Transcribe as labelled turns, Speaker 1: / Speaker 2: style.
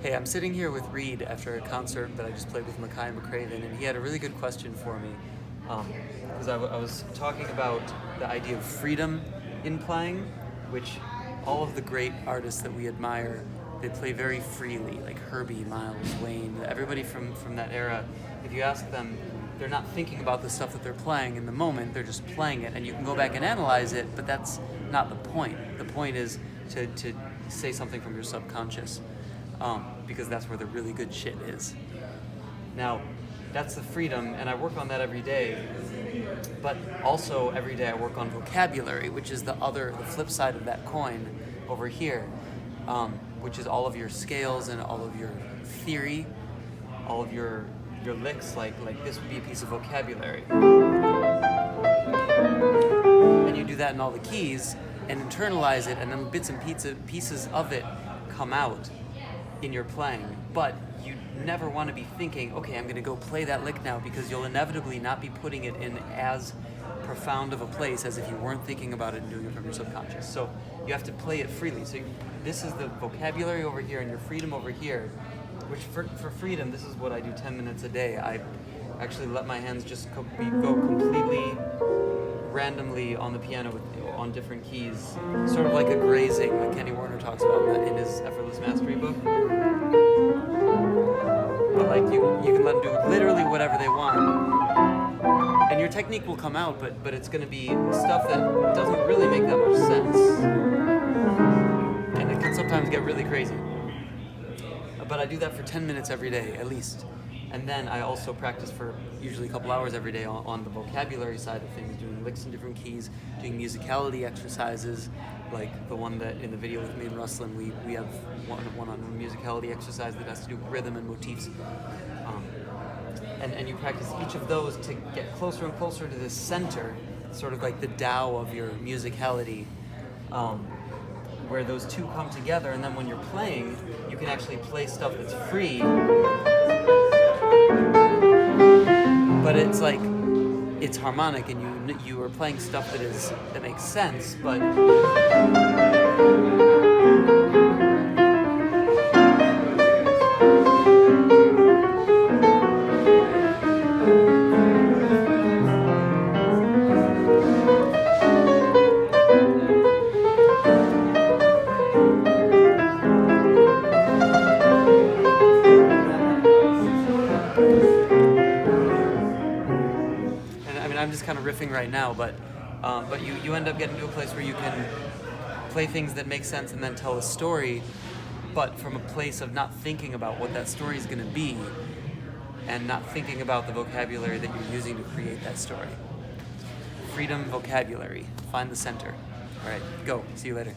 Speaker 1: Hey, I'm sitting here with Reed after a concert that I just played with Mackay McCraven, and he had a really good question for me. Because I was talking about the idea of freedom in playing, which all of the great artists that we admire, they play very freely, like Herbie, Miles, Wayne, everybody from that era. If you ask them, they're not thinking about the stuff that they're playing in the moment, they're just playing it, and you can go back and analyze it, but that's not the point. The point is to say something from your subconscious. Because that's where the really good shit is. Now, that's the freedom, and I work on that every day. But also every day I work on vocabulary, which is the flip side of that coin over here, which is all of your scales and all of your theory, all of your licks. Like this would be a piece of vocabulary, and you do that in all the keys and internalize it, and then bits and pieces of it come out in your playing. But you never want to be thinking, okay, I'm going to go play that lick now, because you'll inevitably not be putting it in as profound of a place as if you weren't thinking about it and doing it from your subconscious. So you have to play it freely. So this is the vocabulary over here and your freedom over here, which for freedom, this is what I do 10 minutes a day. I actually let my hands just go completely randomly on the piano on different keys, sort of like a grazing that Kenny Werner talks about in his Effortless Mastery book. But like you can let them do literally whatever they want, and your technique will come out, but it's going to be stuff that doesn't really make that much sense, and it can sometimes get really crazy. But I do that for 10 minutes every day at least. And then I also practice for usually a couple hours every day on the vocabulary side of things, doing licks in different keys, doing musicality exercises, like the one that in the video with me and Ruslan, we have one on musicality exercise that has to do with rhythm and motifs. And you practice each of those to get closer and closer to this center, sort of like the Tao of your musicality, where those two come together, and then when you're playing, you can actually play stuff that's free. But it's like, it's harmonic, and you are playing stuff that makes sense, but I'm just kind of riffing right now, but you end up getting to a place where you can play things that make sense and then tell a story, but from a place of not thinking about what that story is going to be, and not thinking about the vocabulary that you're using to create that story. Freedom vocabulary. Find the center. All right, go. See you later.